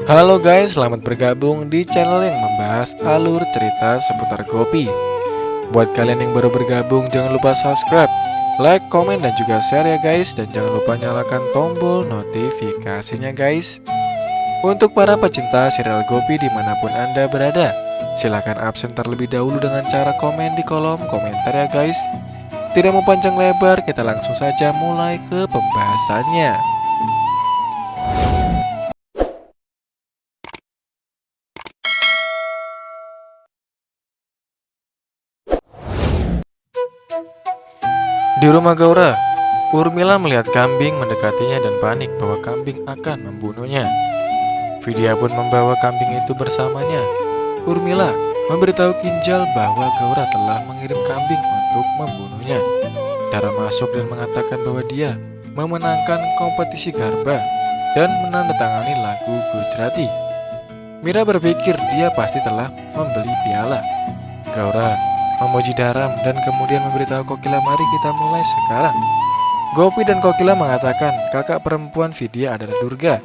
Halo guys, selamat bergabung di channel yang membahas alur cerita seputar Gopi. Buat kalian yang baru bergabung, jangan lupa subscribe, like, komen, dan juga share ya guys. Dan jangan lupa nyalakan tombol notifikasinya guys. Untuk para pecinta serial Gopi dimanapun Anda berada, silahkan absen terlebih dahulu dengan cara komen di kolom komentar ya guys. Tidak mau panjang lebar, kita langsung saja mulai ke pembahasannya. Di rumah Gaura, Urmila melihat kambing mendekatinya dan panik bahwa kambing akan membunuhnya. Vidya pun membawa kambing itu bersamanya. Urmila memberitahu Kinjal bahwa Gaura telah mengirim kambing untuk membunuhnya. Dara masuk dan mengatakan bahwa dia memenangkan kompetisi Garba dan menandatangani lagu Gujarati. Mira berpikir dia pasti telah membeli piala. Gaura memuji Daram dan kemudian memberitahu Kokila, mari kita mulai sekarang. Gopi dan Kokila mengatakan kakak perempuan Vidya adalah Durga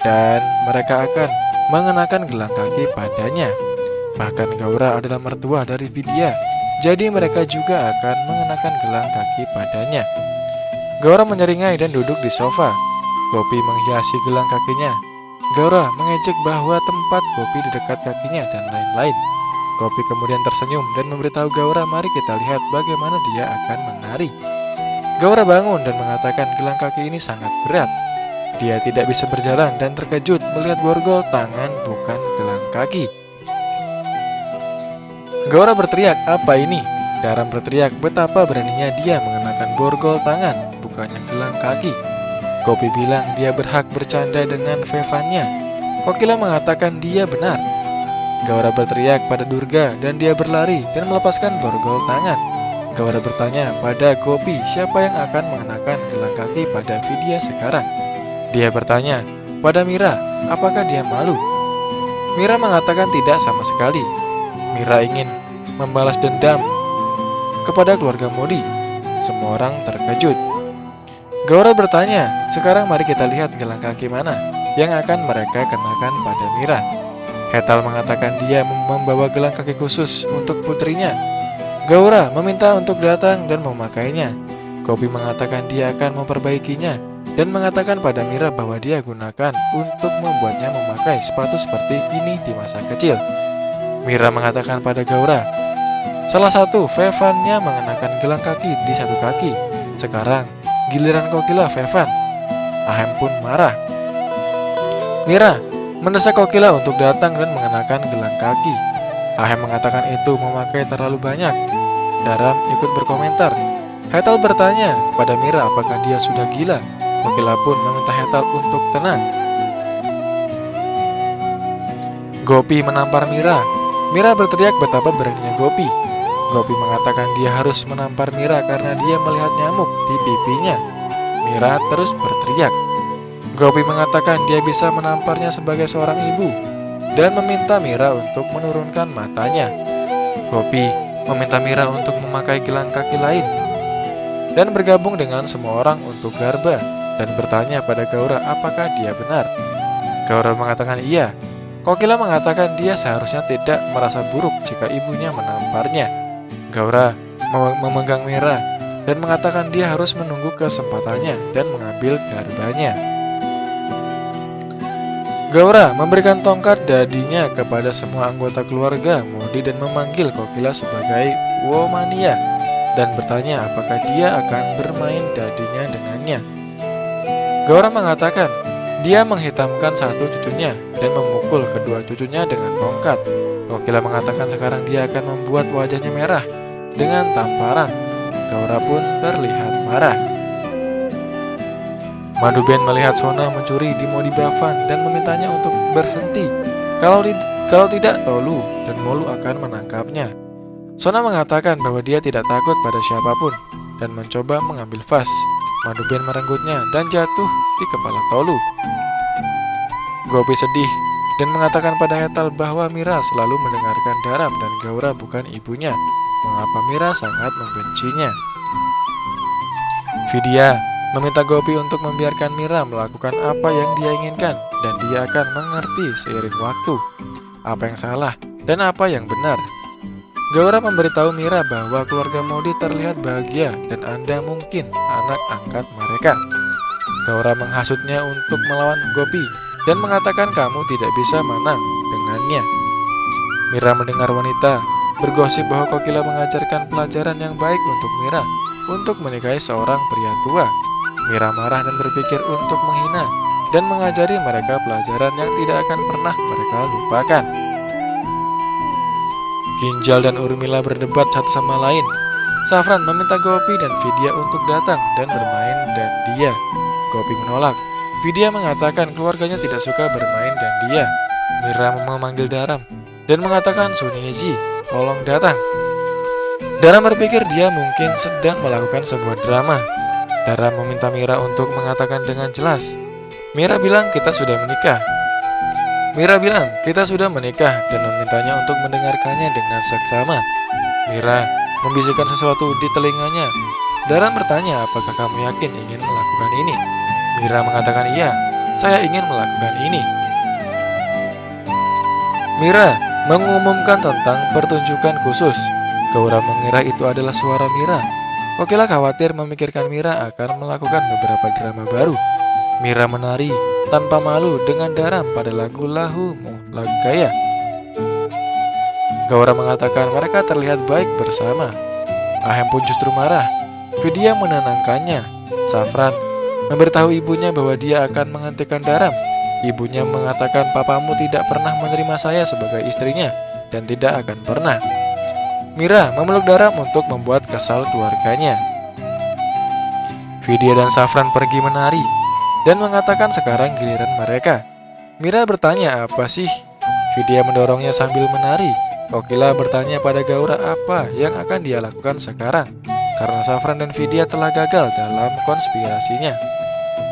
dan mereka akan mengenakan gelang kaki padanya. Bahkan Gaura adalah mertua dari Vidya, jadi mereka juga akan mengenakan gelang kaki padanya. Gaura menyeringai dan duduk di sofa. Gopi menghiasi gelang kakinya. Gaura mengejek bahwa tempat Gopi di dekat kakinya dan lain-lain. Gopi kemudian tersenyum dan memberitahu Gaura, mari kita lihat bagaimana dia akan menari. Gaura bangun dan mengatakan gelang kaki ini sangat berat. Dia tidak bisa berjalan dan terkejut melihat borgol tangan bukan gelang kaki. Gaura berteriak, apa ini? Daram berteriak betapa beraninya dia mengenakan borgol tangan, bukannya gelang kaki. Gopi bilang dia berhak bercanda dengan Vevannya. Kokila mengatakan dia benar. Gaura berteriak pada Durga dan dia berlari dan melepaskan borgol tangan. Gaura bertanya pada Gopi siapa yang akan mengenakan gelang kaki pada Vidya sekarang. Dia bertanya pada Mira apakah dia malu. Mira mengatakan tidak sama sekali. Mira ingin membalas dendam kepada keluarga Modi. Semua orang terkejut. Gaura bertanya, sekarang mari kita lihat gelang kaki mana yang akan mereka kenakan pada Mira. Hetal mengatakan dia membawa gelang kaki khusus untuk putrinya. Gaura meminta untuk datang dan memakainya. Gopi mengatakan dia akan memperbaikinya dan mengatakan pada Mira bahwa dia gunakan untuk membuatnya memakai sepatu seperti ini di masa kecil. Mira mengatakan pada Gaura, salah satu Vevannya mengenakan gelang kaki di satu kaki. Sekarang giliran Kokila Vevan. Ahem pun marah. Mira mendesak Kokila untuk datang dan mengenakan gelang kaki. Ahem mengatakan itu memakai terlalu banyak. Daram ikut berkomentar. Hetal bertanya pada Mira apakah dia sudah gila. Kokila pun meminta Hetal untuk tenang. Gopi menampar Mira. Mira berteriak betapa beraninya Gopi. Gopi mengatakan dia harus menampar Mira karena dia melihat nyamuk di pipinya. Mira terus berteriak. Gopi mengatakan dia bisa menamparnya sebagai seorang ibu dan meminta Mira untuk menurunkan matanya. Gopi meminta Mira untuk memakai gelang kaki lain dan bergabung dengan semua orang untuk Garba dan bertanya pada Gaura apakah dia benar. Gaura mengatakan iya. Kokila mengatakan dia seharusnya tidak merasa buruk jika ibunya menamparnya. Gaura memegang Mira dan mengatakan dia harus menunggu kesempatannya dan mengambil garbanya. Gaura memberikan tongkat dadinya kepada semua anggota keluarga Modi dan memanggil Kokila sebagai Womania dan bertanya apakah dia akan bermain dadinya dengannya. Gaura mengatakan dia menghitamkan satu cucunya dan memukul kedua cucunya dengan tongkat. Kokila mengatakan sekarang dia akan membuat wajahnya merah dengan tamparan. Gaura pun terlihat marah. Madhuben melihat Sona mencuri di Modi Bhavan dan memintanya untuk berhenti. Kalau tidak, Tolu dan Molu akan menangkapnya. Sona mengatakan bahwa dia tidak takut pada siapapun dan mencoba mengambil vas. Madhuben merenggutnya dan jatuh di kepala Tolu. Gopi sedih dan mengatakan pada Hetal bahwa Mira selalu mendengarkan Daram dan Gaura bukan ibunya. Mengapa Mira sangat membencinya? Vidya meminta Gopi untuk membiarkan Mira melakukan apa yang dia inginkan. dan dia akan mengerti seiring waktu apa yang salah dan apa yang benar. Gaura memberitahu Mira bahwa keluarga Modi terlihat bahagia dan Anda mungkin anak angkat mereka. Gaura menghasutnya untuk melawan Gopi dan mengatakan kamu tidak bisa menang dengannya. Mira mendengar wanita bergosip bahwa Kokila mengajarkan pelajaran yang baik untuk Mira untuk menikahi seorang pria tua. Mira marah dan berpikir untuk menghina dan mengajari mereka pelajaran yang tidak akan pernah mereka lupakan. Ginjal dan Urmila berdebat satu sama lain. Safran meminta Gopi dan Vidya untuk datang dan bermain dan dia. Gopi menolak. Vidya mengatakan keluarganya tidak suka bermain dan dia. Mira memanggil Daram dan mengatakan Suneji, tolong datang. Daram berpikir dia mungkin sedang melakukan sebuah drama. Daram meminta Mira untuk mengatakan dengan jelas. Mira bilang kita sudah menikah. Dan memintanya untuk mendengarkannya dengan seksama. Mira membisikkan sesuatu di telinganya. Daram bertanya, apakah kamu yakin ingin melakukan ini? Mira mengatakan iya, saya ingin melakukan ini. Mira mengumumkan tentang pertunjukan khusus. Gaura mengira itu adalah suara Mira. Kokila khawatir memikirkan Mira akan melakukan beberapa drama baru. Mira menari tanpa malu dengan Daram pada lagu lagu gaya. Gaura mengatakan mereka terlihat baik bersama. Ahem pun justru marah. Vidya menenangkannya. Safran memberitahu ibunya bahwa dia akan menghentikan Daram. Ibunya mengatakan papamu tidak pernah menerima saya sebagai istrinya dan tidak akan pernah. Mira memeluk Daram untuk membuat kesal keluarganya. Vidya dan Safran pergi menari dan mengatakan sekarang giliran mereka. Mira bertanya apa sih? Vidya mendorongnya sambil menari. Kokila bertanya pada Gaura apa yang akan dia lakukan sekarang karena Safran dan Vidya telah gagal dalam konspirasinya.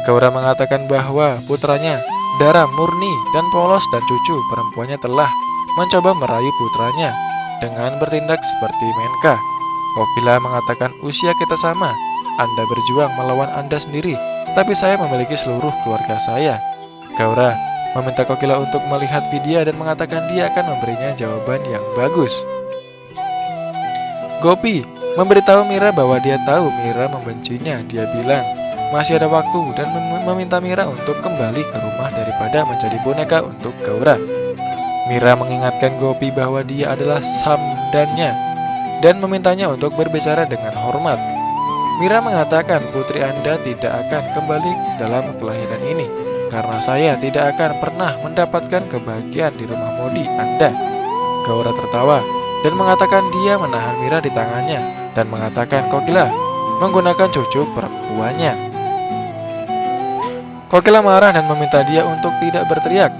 Gaura mengatakan bahwa putranya Daram murni dan polos dan cucu perempuannya telah mencoba merayu putranya dengan bertindak seperti Menka. Kokila mengatakan usia kita sama, Anda berjuang melawan Anda sendiri, tapi saya memiliki seluruh keluarga saya. Gaura meminta Kokila untuk melihat Vidya dan mengatakan dia akan memberinya jawaban yang bagus. Gopi memberitahu Mira bahwa dia tahu Mira membencinya. Dia bilang masih ada waktu dan meminta Mira untuk kembali ke rumah daripada menjadi boneka untuk Gaura. Mira mengingatkan Gopi bahwa dia adalah samdannya dan memintanya untuk berbicara dengan hormat. Mira mengatakan putri Anda tidak akan kembali dalam kelahiran ini karena saya tidak akan pernah mendapatkan kebahagiaan di rumah Modi Anda. Gaura tertawa dan mengatakan dia menahan Mira di tangannya dan mengatakan Kokila menggunakan cucu perempuannya. Kokila marah dan meminta dia untuk tidak berteriak.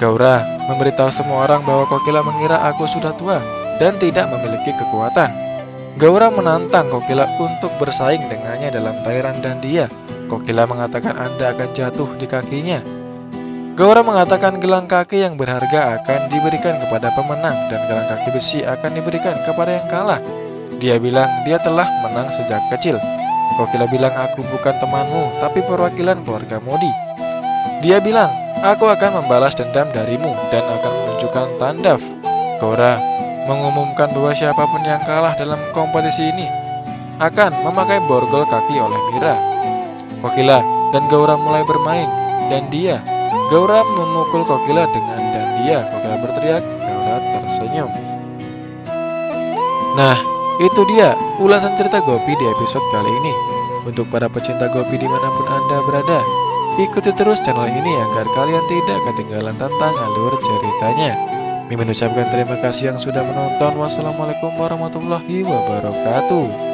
Gaura memberitahu semua orang bahwa Kokila mengira aku sudah tua dan tidak memiliki kekuatan. Gaura menantang Kokila untuk bersaing dengannya dalam Thailand dan dia. Kokila mengatakan Anda akan jatuh di kakinya. Gaura mengatakan gelang kaki yang berharga akan diberikan kepada pemenang dan gelang kaki besi akan diberikan kepada yang kalah. Dia bilang dia telah menang sejak kecil. Kokila bilang aku bukan temanmu tapi perwakilan keluarga Modi. Dia bilang aku akan membalas dendam darimu dan akan menunjukkan tandaf. Gaura mengumumkan bahwa siapapun yang kalah dalam kompetisi ini akan memakai borgol kaki oleh Mira. Kokila dan Gaura mulai bermain dan dia. Gaura memukul Kokila dengan dan dia. Kokila berteriak, Gaura tersenyum. Nah, itu dia ulasan cerita Gopi di episode kali ini. Untuk para pecinta Gopi dimanapun Anda berada, ikuti terus channel ini agar kalian tidak ketinggalan tentang alur ceritanya. Mimin ucapkan terima kasih yang sudah menonton. Wassalamualaikum warahmatullahi wabarakatuh.